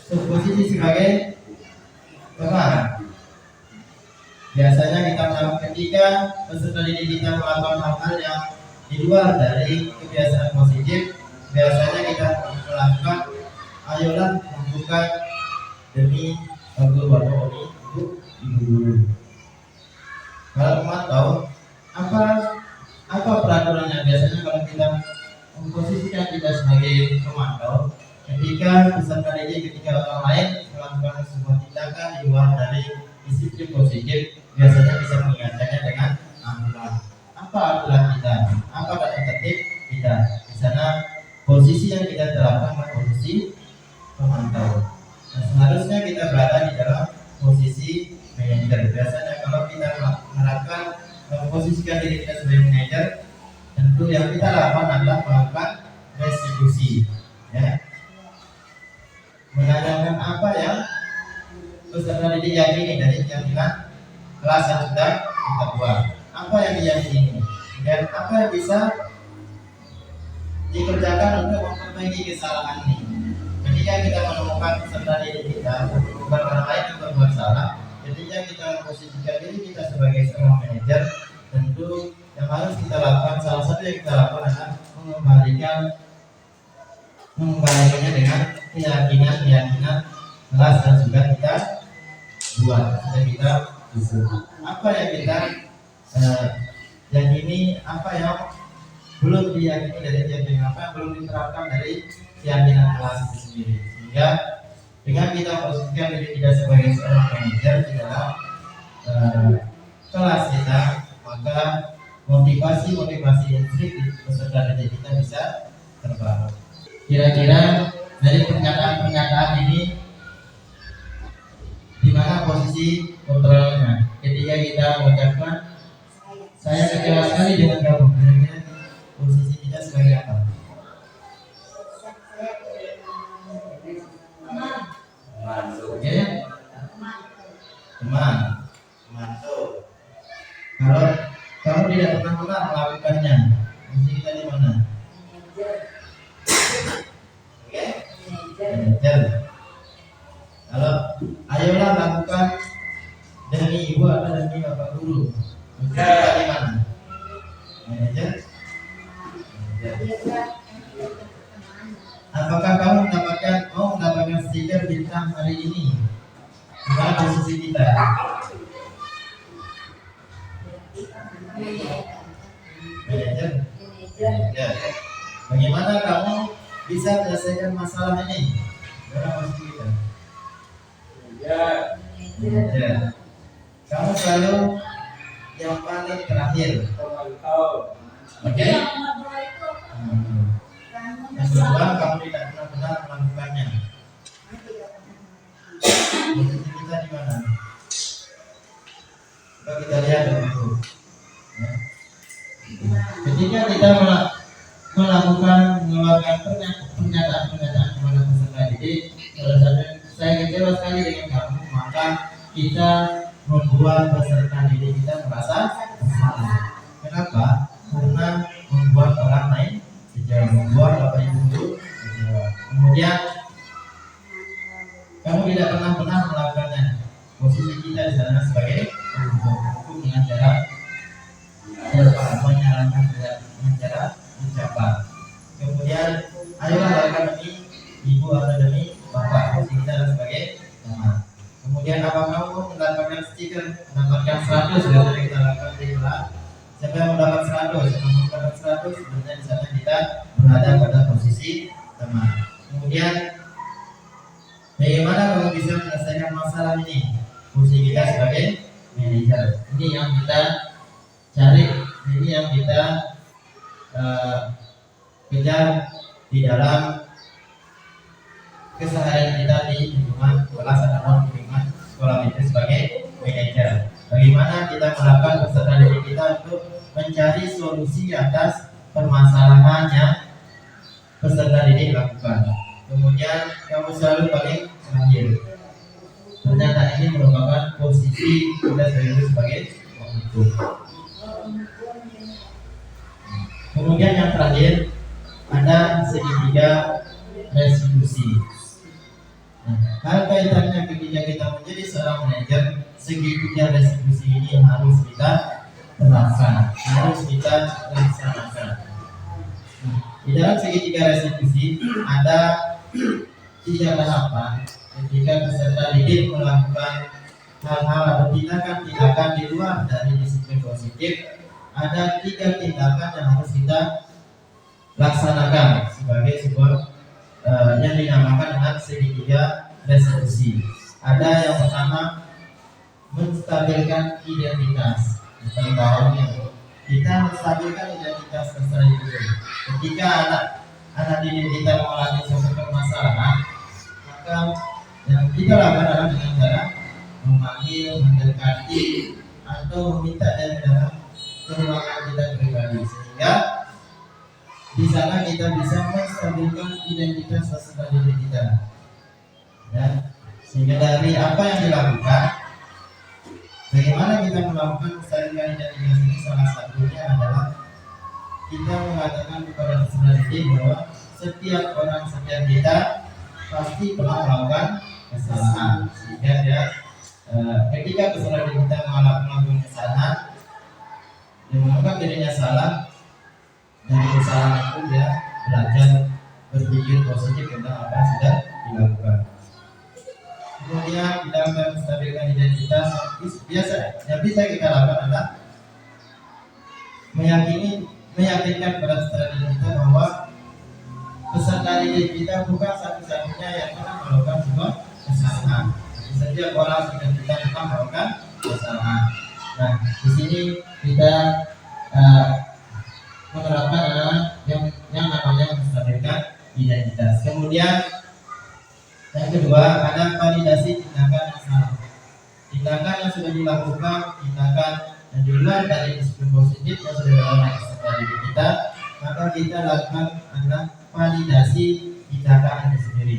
posisi sebagai teman, biasanya kita melakukan ketika peserta didik kita melakukan hal-hal yang di luar dari kebiasaan positif, biasanya kita melakukan ayolah membuka demi waktu untuk ibu guru. Kalau pemantau, apa peraturannya? Biasanya kalau kita memposisikan kita sebagai pemantau, ketika peserta didik, ketika orang lain melakukan sebuah tindakan di luar dari disiplin positif, biasanya bisa mengingatkannya dengan aturan. Apa aturan kita? Apa tata tertib kita? Di sana posisi yang kita terapkan adalah posisi pemantau. Nah, seharusnya kita berada di dalam posisi manajer. Biasanya kalau kita menerapkan memposisikan diri kita sebagai manajer, tentu yang kita lakukan adalah melakukan restitusi, ya. Menanyakan apa yang peserta didik yakini dari keyakinan kelas yang sudah kita buat. Apa yang diyakini dan apa yang bisa dikerjakan untuk memperbaiki kesalahan ini. Ketika kita menemukan peserta didik kita, bukan orang lain yang berbuat salah, ketika kita memposisikan diri kita sebagai seorang manajer, tentu yang harus kita lakukan, salah satu yang kita lakukan adalah mengembalikannya dengan keyakinan kelas yang sudah kita buat, sudah kita susun. Apa yang kita yakini, apa yang belum diyakini dari keyakinan, apa yang belum diterapkan dari keyakinan kelas itu sendiri, sehingga dengan kita memposisikan diri kita sebagai seorang manajer di dalam kelas kita, maka motivasi intrinsik peserta didik kita bisa terbangun. Kira-kira dari pernyataan ini di mana posisi kontrolnya? Ketika kita mengucapkan saya kecewa sekali dengan kamu, kira-kira posisi kita sebagai apa? Oke, teman tuh. Kalau kamu tidak pernah melakukannya, posisi kita di mana? Manajer. Kalau ayolah lakukan demi ibu atau demi bapak guru, kita di mana? Manajer. Apakah kamu mendapatkan stiker bintang hari ini? Di mana posisi kita? Manajer. Bagaimana kamu bisa menyelesaikan masalah ini? Berapa posisi kita? Ya, Ya. Kamu selalu yang paling terakhir. pemantau. Oke? Yang nomor 2 itu Yang kedua, kamu tidak benar-benar melakukannya. Posisi kita di mana? Coba kita lihat dulu. Ya. Ketika kita melakukan mengeluarkan pernyataan kepada peserta didik, saya kecewa sekali dengan kamu, maka kita membuat peserta didik kita merasa bersalah. Kenapa? Karena membuat orang lain kecewa, membuat bapak ibu guru kecewa. Kemudian kamu tidak pernah melakukannya. Posisi kita di sana sebagai hukum dengan cara menyarankan dengan cara ucapan. Kemudian ayolah lakukan demi ibu atau demi bapak. Posisi kita adalah sebagai teman. Kemudian apa kamu mendapatkan stiker, mendapatkan 100 sudah tadi kita lakukan di kelas. Siapa yang mendapat 100, yang mendapat 100 sebenarnya di sana kita berada pada posisi teman. Kemudian bagaimana kamu bisa menyelesaikan masalah ini? Posisi kita sebagai manajer. Ini yang kita cari, ini yang kita kejar di dalam keseharian kita di lingkungan kelas atau lingkungan sekolah itu sebagai manajer. Bagaimana kita melakukan peserta didik kita untuk mencari solusi atas permasalahan yang peserta didik lakukan. Kemudian kamu selalu paling terakhir. Ternyata ini merupakan posisi kita sebagai pemimpin. Kemudian yang terakhir ada segitiga restitusi. Hal kaitannya ketika kita menjadi seorang manajer, segitiga restitusi ini harus kita terapkan, harus kita laksanakan. Di dalam segitiga restitusi ada 3 tahapan. Ketika peserta didik melakukan hal-hal atau tindakan-tindakan di luar dari disiplin positif, ada 3 tindakan yang harus kita laksanakan sebagai sebuah yang dinamakan dengan segitiga restitusi. Ada yang pertama, menstabilkan identitas. Yang paling bawah ini, kita menstabilkan identitas peserta didik. Ketika anak didik kita mengalami suatu permasalahan, maka yang kita lakukan adalah dengan cara memanggil, mendekati, atau meminta dari dalam ruangan kita pribadi, sehingga di sana kita bisa menstabilkan identitas peserta didik kita. Ya, sehingga dari apa yang dilakukan, bagaimana kita melakukan menstabilkan identitas ini, salah satunya adalah kita mengatakan kepada peserta didik bahwa setiap orang, setiap kita pasti pernah melakukan kesalahan, sehingga dia ketika peserta didik kita melakukan kesalahan, dia menganggap dirinya salah. Dari kesalahan itu dia belajar berpikir positif tentang apa yang sudah dilakukan. Kemudian di dalam menstabilkan identitas, yang bisa kita lakukan adalah meyakinkan kepada peserta didik kita bahwa peserta didik kita bukan satu-satunya yang pernah melakukan sebuah kesalahan. Setiap orang sudah kita pernah melakukan kesalahan. Nah, di sini kita menerapkan adalah yang namanya menstabilkan identitas. Kemudian yang kedua, ada validasi tindakan yang salah. Tindakan yang sudah dilakukan, tindakan yang di luar dari disiplin positif yang sudah dilakukan peserta didik kita, maka kita lakukan adalah validasi tindakan itu sendiri.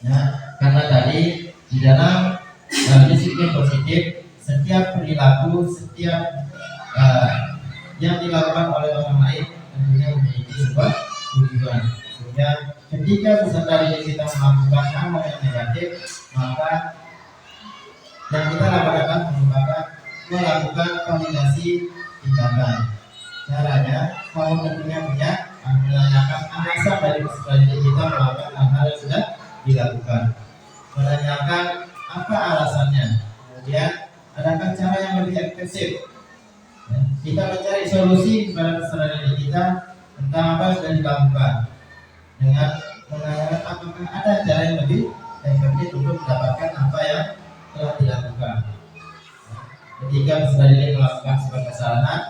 Nah, karena tadi di dalam disiplin positif, setiap perilaku, setiap yang dilakukan oleh orang lain tentunya memiliki sebuah tujuan. Sehingga ketika peserta didik kita melakukan hal yang negatif, maka yang kita lakukan merupakan melakukan validasi tindakan. Caranya, kalau tentunya punya menanyakan alasan dari peserta didik kita melakukan hal yang sudah dilakukan. Menanyakan apa alasannya. Kemudian, adakah cara yang lebih efektif? Kita mencari solusi kepada peserta didik kita tentang apa yang sudah dilakukan dengan menanyakan apakah ada cara yang lebih efektif untuk mendapatkan apa yang telah dilakukan. Ketika peserta didik melakukan sebuah kesalahan,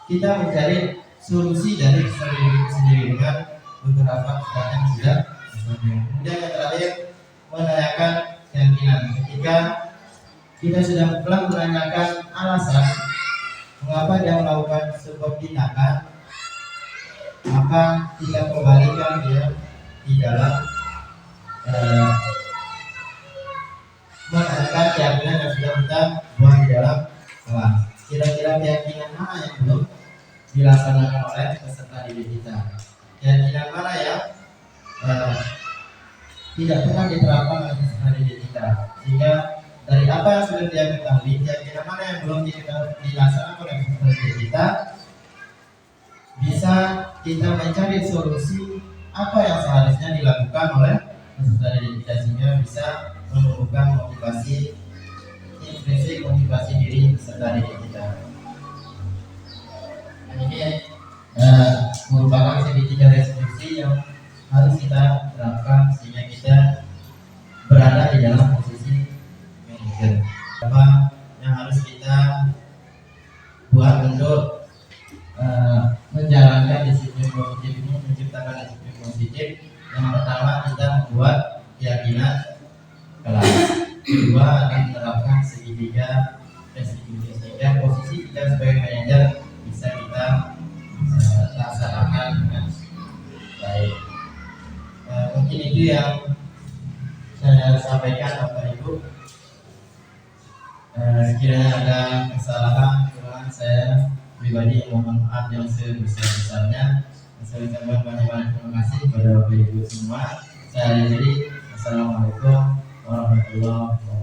kita mencari solusi dari peserta didik sendiri dengan beberapa kesalahan yang sudah dilakukan. Kemudian yang terakhir, menanyakan keyakinan. Ketika kita sudah menanyakan alasan mengapa dia melakukan sebuah tindakan, maka kita kembalikan dia di dalam menanyakan keyakinan yang sudah kita buat di dalam kelas. Kira-kira keyakinan mana yang belum dilaksanakan oleh peserta didik kita? Keyakinan mana yang tidak pernah diterapkan oleh peserta didik kita? Sehingga dari apa yang sudah dia ketahui, keyakinan mana yang belum dilaksanakan oleh peserta didik kita, bisa kita mencari solusi apa yang seharusnya dilakukan oleh peserta didik kita, sehingga bisa menumbuhkan motivasi intrinsik, motivasi diri peserta didik kita. Dan ini merupakan segitiga resolusi yang harus kita terapkan sehingga kita berada di dalam posisi manajer. Apa yang harus kita buat untuk menjalankan disiplin positif ini, menciptakan disiplin positif? Yang pertama, kita membuat keyakinan kelas. Kedua, menerapkan segitiga resolusi sehingga posisi kita sebagai manajer bisa kita laksanakan dengan baik. Mungkin itu yang saya sampaikan Bapak Ibu. Sekiranya ada kesalahan, kekurangan, saya pribadi mohon maaf yang sebesar-besarnya. Saya ucapkan banyak-banyak terima kasih kepada Bapak Ibu semua. Saya akhiri. Assalamualaikum warahmatullahi wabarakatuh.